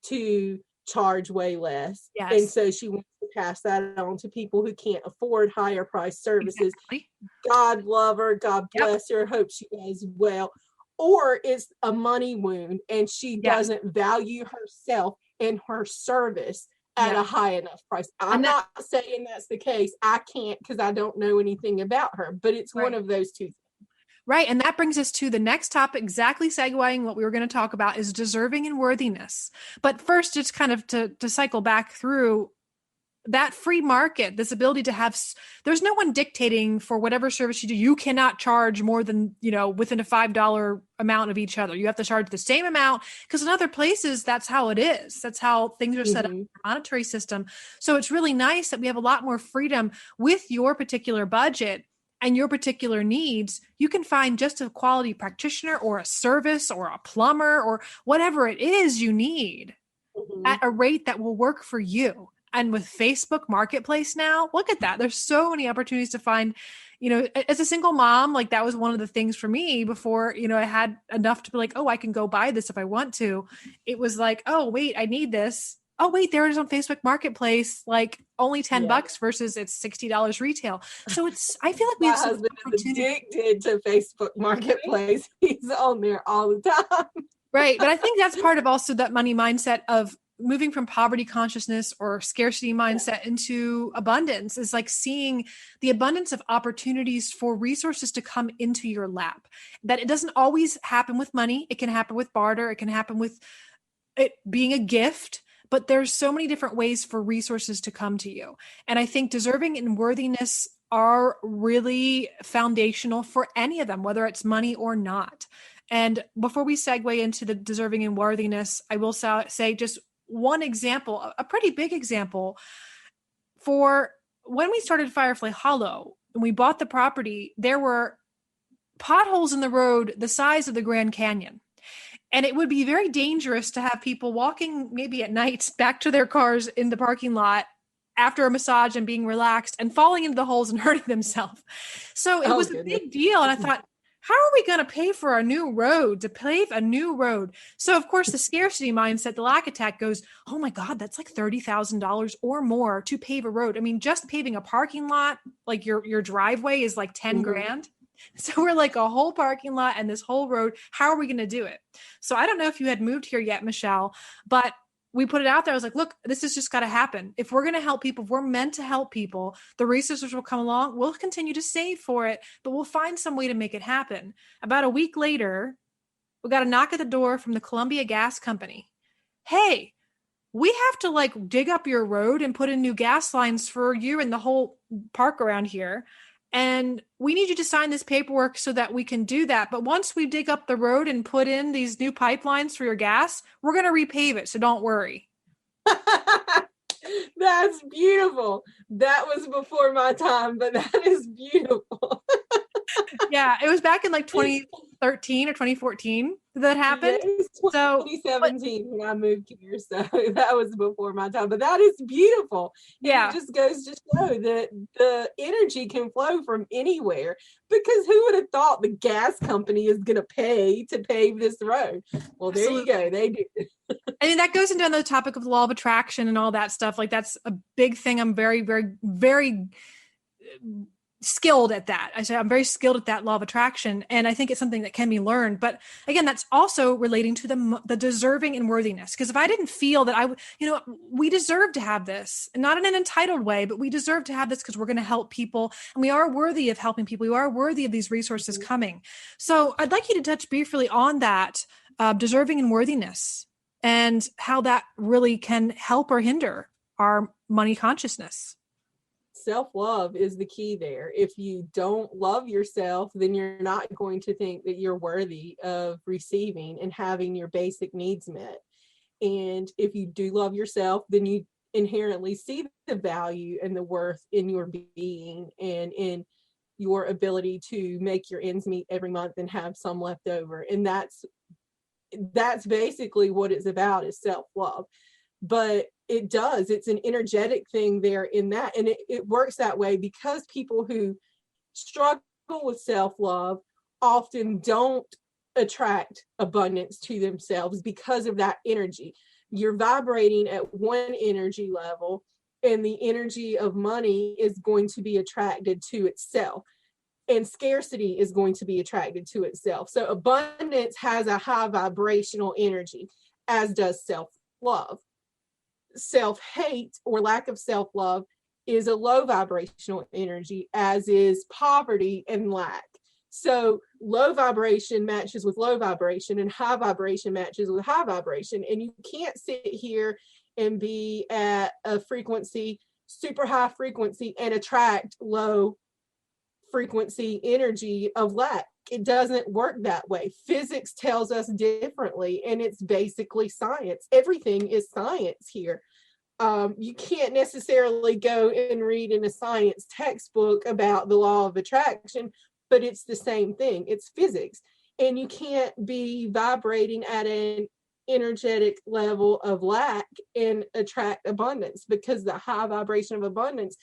to charge way less. Yes. And so she wants to pass that on to people who can't afford higher price services. Exactly. God love her. God bless her. Hope she does well. Or it's a money wound and she doesn't value herself and her service at a high enough price. I'm not saying that's the case. I can't, because I don't know anything about her, but it's one of those two things. Right. And that brings us to the next topic, exactly segueing what we were going to talk about, is deserving and worthiness. But first, just kind of to cycle back through that free market, this ability to have, there's no one dictating for whatever service you do. You cannot charge more than, within a $5 amount of each other. You have to charge the same amount, because in other places, that's how it is. That's how things are set up in the monetary system. So it's really nice that we have a lot more freedom with your particular budget and your particular needs. You can find just a quality practitioner or a service or a plumber or whatever it is you need at a rate that will work for you. And with Facebook Marketplace now, look at that. There's so many opportunities to find, as a single mom, like that was one of the things for me before, I had enough to be like, oh, I can go buy this if I want to. It was like, oh, wait, I need this. Oh, wait, there it is on Facebook Marketplace, like only $10 versus it's $60 retail. So I feel like we have some opportunity. Addicted to Facebook Marketplace. He's on there all the time. Right. But I think that's part of also that money mindset of moving from poverty consciousness or scarcity mindset into abundance, is like seeing the abundance of opportunities for resources to come into your lap. That it doesn't always happen with money. It can happen with barter. It can happen with it being a gift, but there's so many different ways for resources to come to you. And I think deserving and worthiness are really foundational for any of them, whether it's money or not. And before we segue into the deserving and worthiness, I will say just one example, a pretty big example. For when we started Firefly Hollow and we bought the property, there were potholes in the road the size of the Grand Canyon. And it would be very dangerous to have people walking maybe at night back to their cars in the parking lot after a massage and being relaxed and falling into the holes and hurting themselves. So it was a big deal. And I thought, how are we going to pay for a new road, to pave a new road? So, of course, the scarcity mindset, the lack attack goes, oh, my God, that's like $30,000 or more to pave a road. I mean, just paving a parking lot, like your driveway is like 10 grand. So we're like a whole parking lot and this whole road. How are we going to do it? So I don't know if you had moved here yet, Michele, but we put it out there. I was like, look, this has just got to happen. If we're going to help people, if we're meant to help people, the resources will come along. We'll continue to save for it, but we'll find some way to make it happen. About a week later, we got a knock at the door from the Columbia Gas Company. Hey, we have to like dig up your road and put in new gas lines for you and the whole park around here. And we need you to sign this paperwork so that we can do that. But once we dig up the road and put in these new pipelines for your gas, we're going to repave it. So don't worry. That's beautiful. That was before my time, but that is beautiful. Yeah, it was back in like 2013 or 2014. that happened. Yes, So 2017 when I moved here, so that was before my time. But that is beautiful. yeah. And it just goes to show that the energy can flow from anywhere. Because who would have thought the gas company is going to pay to pave this road? Well, there you go. They do. I mean, that goes into the topic of the law of attraction and all that stuff. Like, that's a big thing. I'm very, very, very skilled at that. I say I'm very skilled at that law of attraction. And I think it's something that can be learned. But again, that's also relating to the deserving and worthiness. Because if I didn't feel that we deserve to have this, and not in an entitled way, but we deserve to have this because we're going to help people. And we are worthy of helping people. We are worthy of these resources coming. So I'd like you to touch briefly on that, deserving and worthiness, and how that really can help or hinder our money consciousness. Self-love is the key there. If you don't love yourself, then you're not going to think that you're worthy of receiving and having your basic needs met. And if you do love yourself, then you inherently see the value and the worth in your being and in your ability to make your ends meet every month and have some left over. And that's basically what it's about, is self-love. But it's an energetic thing there in that. And it works that way because people who struggle with self-love often don't attract abundance to themselves because of that energy. You're vibrating at one energy level, and the energy of money is going to be attracted to itself. And scarcity is going to be attracted to itself. So abundance has a high vibrational energy, as does self-love. Self-hate or lack of self-love is a low vibrational energy, as is poverty and lack. So low vibration matches with low vibration, and high vibration matches with high vibration. And you can't sit here and be at a frequency, super high frequency, and attract low frequency energy of lack. It doesn't work that way. Physics tells us differently, and it's basically science. Everything is science here. You can't necessarily go and read in a science textbook about the law of attraction, but it's the same thing. It's physics. And you can't be vibrating at an energetic level of lack and attract abundance, because the high vibration of abundance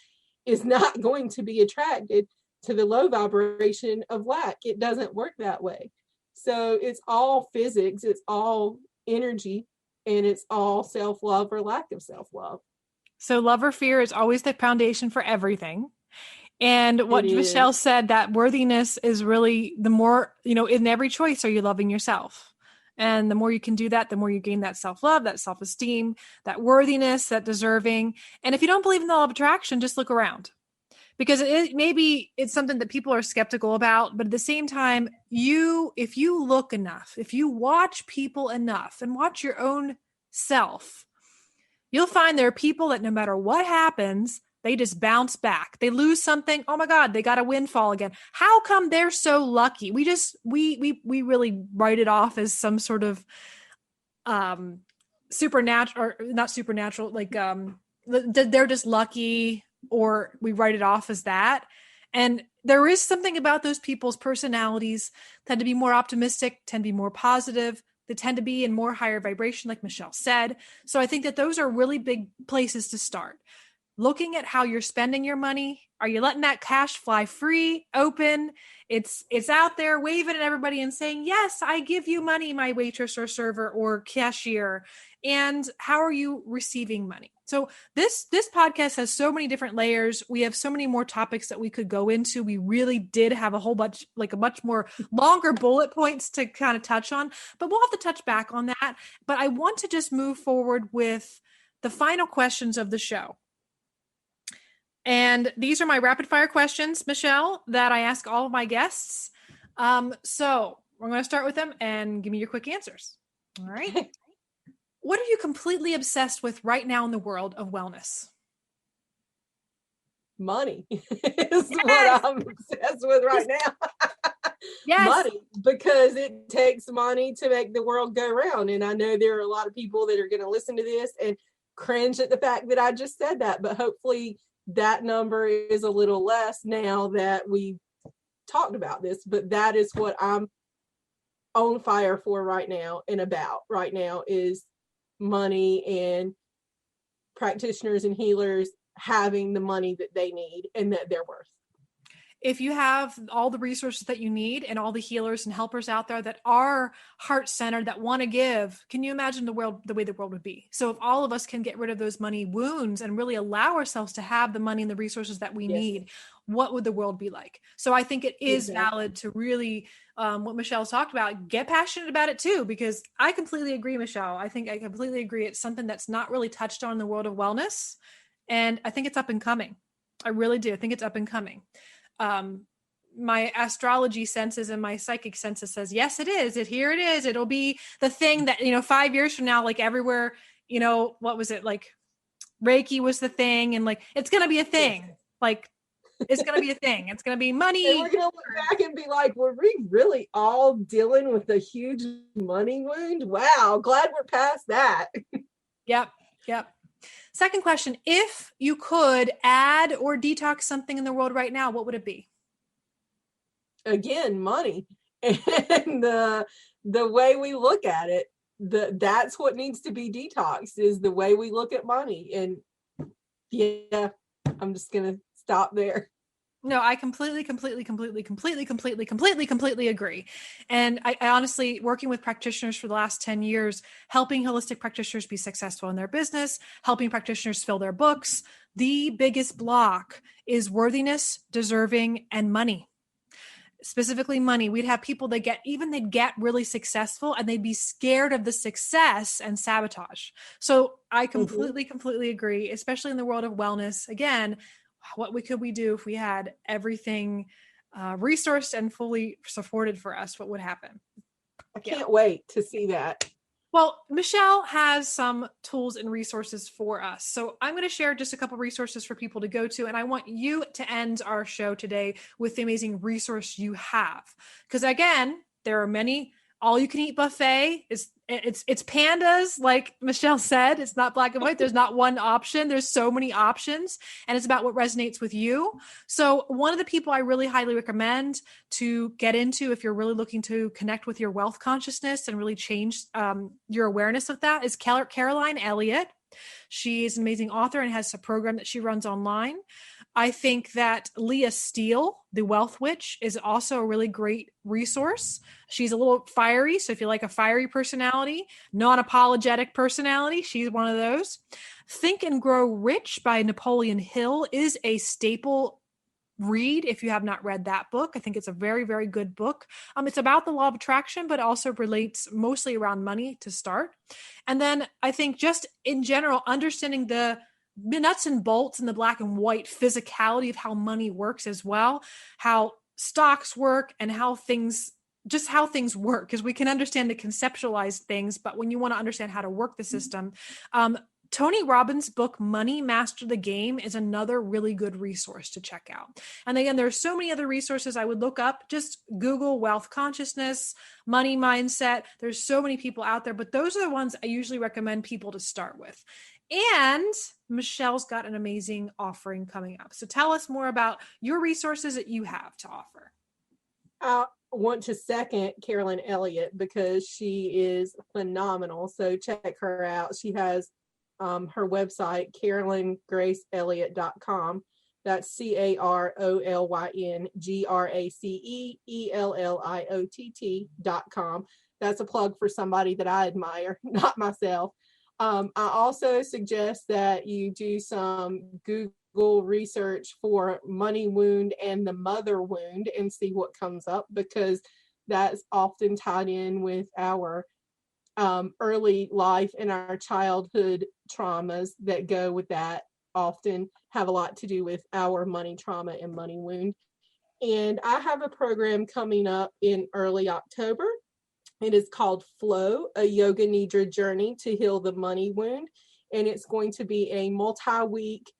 is not going to be attracted to the low vibration of lack. It doesn't work that way. So it's all physics, it's all energy, and it's all self-love or lack of self-love. So love or fear is always the foundation for everything. And what Michele said, that worthiness is really the more, in every choice, are you loving yourself? And the more you can do that, the more you gain that self-love, that self-esteem, that worthiness, that deserving. And if you don't believe in the law of attraction, just look around. Because maybe it's something that people are skeptical about, but at the same time, if you look enough, if you watch people enough and watch your own self, you'll find there are people that no matter what happens, they just bounce back. They lose something. Oh my God, they got a windfall again. How come they're so lucky? We really write it off as some sort of supernatural, or not supernatural, like they're just lucky, or we write it off as that. And there is something about those people's personalities tend to be more optimistic, tend to be more positive. They tend to be in more higher vibration, like Michele said. So I think that those are really big places to start. Looking at how you're spending your money. Are you letting that cash fly free, open? It's out there waving at everybody and saying, yes, I give you money, my waitress or server or cashier. And how are you receiving money? So this podcast has so many different layers. We have so many more topics that we could go into. We really did have a whole bunch, like a much more longer bullet points to kind of touch on, but we'll have to touch back on that. But I want to just move forward with the final questions of the show. And these are my rapid fire questions, Michele, that I ask all of my guests. So we're going to start with them and give me your quick answers. All right. What are you completely obsessed with right now in the world of wellness? Money is what I'm obsessed with right now. Yes. Money, because it takes money to make the world go round. And I know there are a lot of people that are going to listen to this and cringe at the fact that I just said that, but hopefully that number is a little less now that we talked about this. But that is what I'm on fire for right now and about right now is money and practitioners and healers having the money that they need and that they're worth. If you have all the resources that you need and all the healers and helpers out there that are heart-centered, that want to give, can you imagine the way the world would be? So if all of us can get rid of those money wounds and really allow ourselves to have the money and the resources that we need, what would the world be like? So I think it is valid to really, what Michelle's talked about, get passionate about it too, because I completely agree, Michele. I completely agree. It's something that's not really touched on in the world of wellness. And I think it's up and coming. I really do. I think it's up and coming. My astrology senses and my psychic senses says, yes, it is. Here it is. It'll be the thing that, 5 years from now, like everywhere, what was it? Like Reiki was the thing. And like, it's going to be a thing. Yes. Like, it's going to be a thing. It's going to be money. And we're going to look back and be like, were we really all dealing with a huge money wound? Wow. Glad we're past that. Yep. Second question, if you could add or detox something in the world right now, what would it be? Again, money. And the way we look at it, that's what needs to be detoxed, is the way we look at money. And yeah, I'm just going to stop there. No, I completely agree. And I honestly, working with practitioners for the last 10 years, helping holistic practitioners be successful in their business, helping practitioners fill their books, the biggest block is worthiness, deserving, and money. Specifically money. We'd have people they'd get really successful and they'd be scared of the success and sabotage. So I completely agree, especially in the world of wellness. Again, what could we do if we had everything resourced and fully supported for us? What would happen? I can't wait to see that. Well, Michele has some tools and resources for us. So I'm going to share just a couple resources for people to go to. And I want you to end our show today with the amazing resource you have. Because again, there are many. All you can eat buffet it's pandas, like Michele said. It's not black and white. There's not one option. There's so many options, and it's about what resonates with you. So one of the people I really highly recommend to get into, if you're really looking to connect with your wealth consciousness and really change your awareness of that, is Caroline Elliott. She is an amazing author and has a program that she runs online. I think that Leah Steele, the Wealth Witch, is also a really great resource. She's a little fiery. So if you like a fiery personality, non-apologetic personality, she's one of those. Think and Grow Rich by Napoleon Hill is a staple read if you have not read that book. I think it's a very, very good book. It's about the law of attraction, but also relates mostly around money to start. And then I think just in general, understanding the nuts and bolts and the black and white physicality of how money works as well, how stocks work and how things work, because we can understand the conceptualized things, but when you want to understand how to work the system, Tony Robbins' book, Money Master the Game, is another really good resource to check out. And again, there are so many other resources I would look up. Just Google wealth consciousness, money mindset. There's so many people out there, but those are the ones I usually recommend people to start with. And Michele's got an amazing offering coming up. So tell us more about your resources that you have to offer. I want to second Caroline Elliott because she is phenomenal. So check her out. She has her website, CarolynGraceElliott.com. That's CarolynGraceElliott.com. That's a plug for somebody that I admire, not myself. I also suggest that you do some Google research for money wound and the mother wound and see what comes up, because that's often tied in with our early life and our childhood traumas that go with that, often have a lot to do with our money trauma and money wound. And I have a program coming up in early October. It is called Flow, a Yoga Nidra journey to heal the money wound. And it's going to be a multi-week,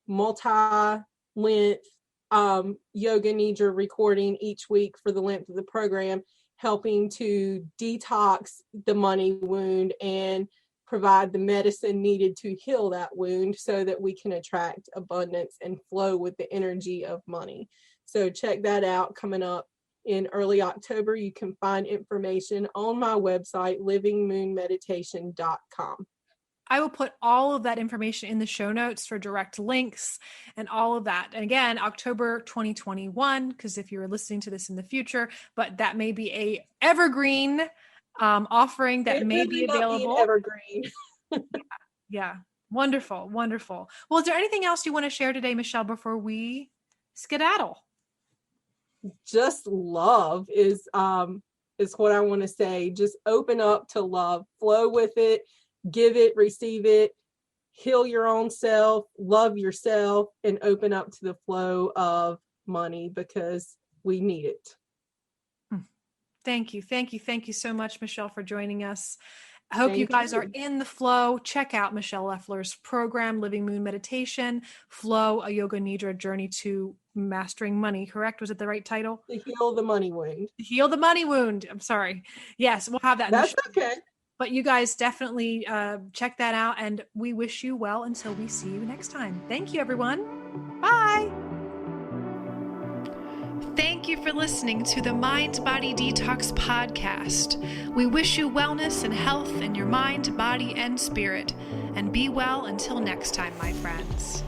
multi-length Yoga Nidra recording each week for the length of the program, helping to detox the money wound and provide the medicine needed to heal that wound so that we can attract abundance and flow with the energy of money. So check that out, coming up in early October. You can find information on my website, livingmoonmeditation.com. I will put all of that information in the show notes for direct links and all of that. And again, October 2021, because if you're listening to this in the future, but that may be a evergreen offering that may be available. Evergreen. Yeah. Wonderful. Wonderful. Well, is there anything else you want to share today, Michele, before we skedaddle? Just love is what I want to say. Just open up to love, flow with it, give it, receive it, heal your own self, love yourself, and open up to the flow of money, because we need it. Thank you. Thank you. Thank you so much, Michele, for joining us. I hope you guys are in the flow. Check out Michele Lefler's program, Living Moon Meditation, Flow, a Yoga Nidra Journey to Mastering Money, correct? Was it the right title? To heal the money wound. Heal the money wound. I'm sorry. Yes, we'll have that in That's okay. But you guys definitely check that out, and we wish you well until we see you next time. Thank you, everyone. Bye. Thank you for listening to the Mind Body Detox podcast. We wish you wellness and health in your mind, body, and spirit. And be well until next time, my friends.